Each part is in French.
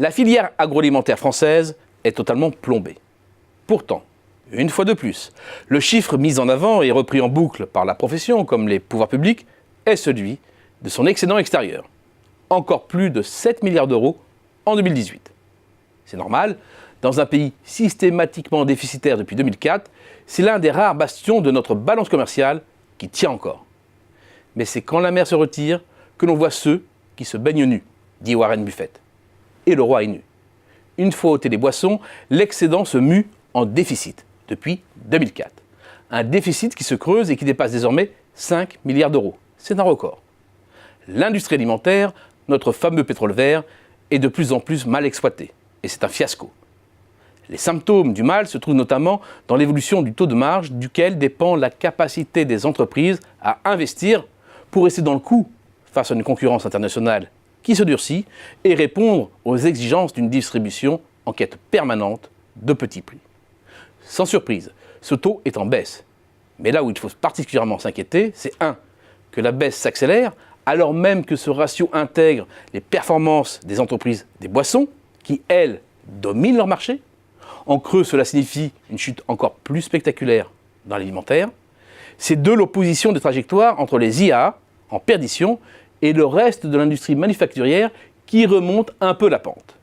La filière agroalimentaire française est totalement plombée. Pourtant, une fois de plus, le chiffre mis en avant et repris en boucle par la profession comme les pouvoirs publics est celui de son excédent extérieur. Encore plus de 7 milliards d'euros en 2018. C'est normal, dans un pays systématiquement déficitaire depuis 2004, c'est l'un des rares bastions de notre balance commerciale qui tient encore. Mais c'est quand la mer se retire que l'on voit ceux qui se baignent nus, dit Warren Buffett. Et le roi est nu. Une fois ôté les boissons, l'excédent se mue en déficit depuis 2004. Un déficit qui se creuse et qui dépasse désormais 5 milliards d'euros. C'est un record. L'industrie alimentaire, notre fameux pétrole vert, est de plus en plus mal exploité. Et c'est un fiasco. Les symptômes du mal se trouvent notamment dans l'évolution du taux de marge duquel dépend la capacité des entreprises à investir pour rester dans le coup face à une concurrence internationale qui se durcit et répondre aux exigences d'une distribution en quête permanente de petits prix. Sans surprise, ce taux est en baisse. Mais là où il faut particulièrement s'inquiéter, c'est 1. Que la baisse s'accélère alors même que ce ratio intègre les performances des entreprises des boissons qui, elles, dominent leur marché. En creux, cela signifie une chute encore plus spectaculaire dans l'alimentaire. C'est 2. L'opposition des trajectoires entre les IA, en perdition, et le reste de l'industrie manufacturière qui remonte un peu la pente.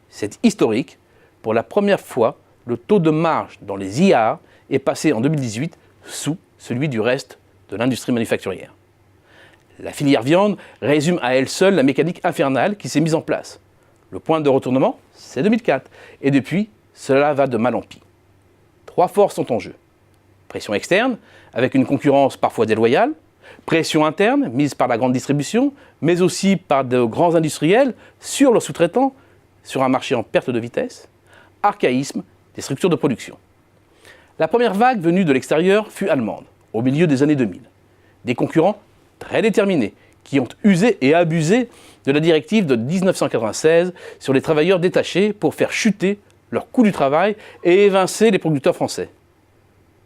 C'est historique. Pour la première fois, le taux de marge dans les IA est passé en 2018 sous celui du reste de l'industrie manufacturière. La filière viande résume à elle seule la mécanique infernale qui s'est mise en place. Le point de retournement, c'est 2004. Et depuis, cela va de mal en pis. 3 forces sont en jeu. Pression externe, avec une concurrence parfois déloyale. Pression interne, mise par la grande distribution, mais aussi par de grands industriels sur leurs sous-traitants, sur un marché en perte de vitesse. Archaïsme des structures de production. La première vague venue de l'extérieur fut allemande, au milieu des années 2000. Des concurrents très déterminés, qui ont usé et abusé de la directive de 1996 sur les travailleurs détachés pour faire chuter leur coût du travail et évincer les producteurs français.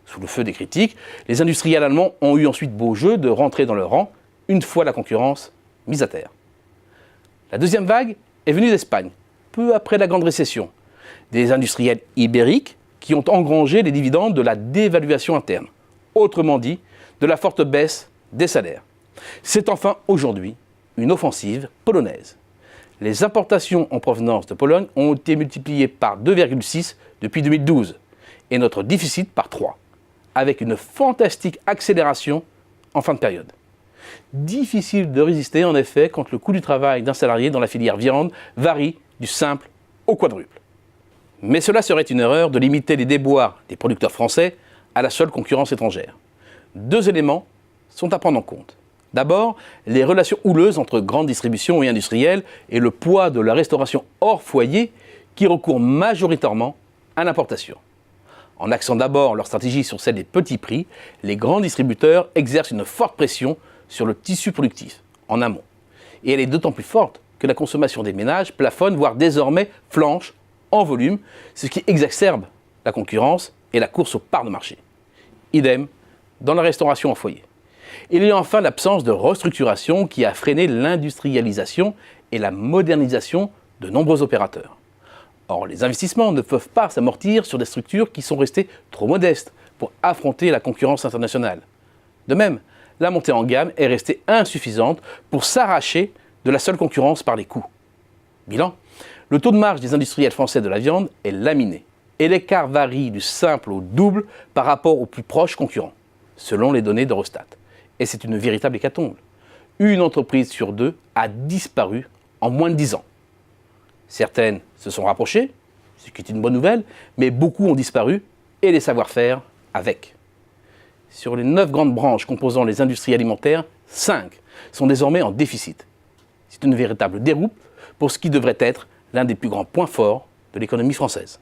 Sous le feu des critiques, les industriels allemands ont eu ensuite beau jeu de rentrer dans leur rang une fois la concurrence mise à terre. La deuxième vague est venue d'Espagne, peu après la grande récession. Des industriels ibériques qui ont engrangé les dividendes de la dévaluation interne, autrement dit, de la forte baisse des salaires. C'est enfin aujourd'hui une offensive polonaise. Les importations en provenance de Pologne ont été multipliées par 2,6 depuis 2012 et notre déficit par 3, avec une fantastique accélération en fin de période. Difficile de résister en effet quand le coût du travail d'un salarié dans la filière viande varie du simple au quadruple. Mais cela serait une erreur de limiter les déboires des producteurs français à la seule concurrence étrangère. 2 éléments sont à prendre en compte. D'abord, les relations houleuses entre grande distribution et industriels et le poids de la restauration hors foyer qui recourt majoritairement à l'importation. En axant d'abord leur stratégie sur celle des petits prix, les grands distributeurs exercent une forte pression sur le tissu productif, en amont. Et elle est d'autant plus forte que la consommation des ménages plafonne, voire désormais flanche en volume, ce qui exacerbe la concurrence et la course aux parts de marché. Idem dans la restauration en foyer. Il y a enfin l'absence de restructuration qui a freiné l'industrialisation et la modernisation de nombreux opérateurs. Or, les investissements ne peuvent pas s'amortir sur des structures qui sont restées trop modestes pour affronter la concurrence internationale. De même, la montée en gamme est restée insuffisante pour s'arracher de la seule concurrence par les coûts. Bilan, le taux de marge des industriels français de la viande est laminé et l'écart varie du simple au double par rapport aux plus proches concurrents, selon les données d'Eurostat. Et c'est une véritable hécatombe. Une entreprise sur 2 a disparu en moins de 10 ans. Certaines se sont rapprochées, ce qui est une bonne nouvelle, mais beaucoup ont disparu et les savoir-faire avec. Sur les 9 grandes branches composant les industries alimentaires, 5 sont désormais en déficit. C'est une véritable déroute pour ce qui devrait être l'un des plus grands points forts de l'économie française.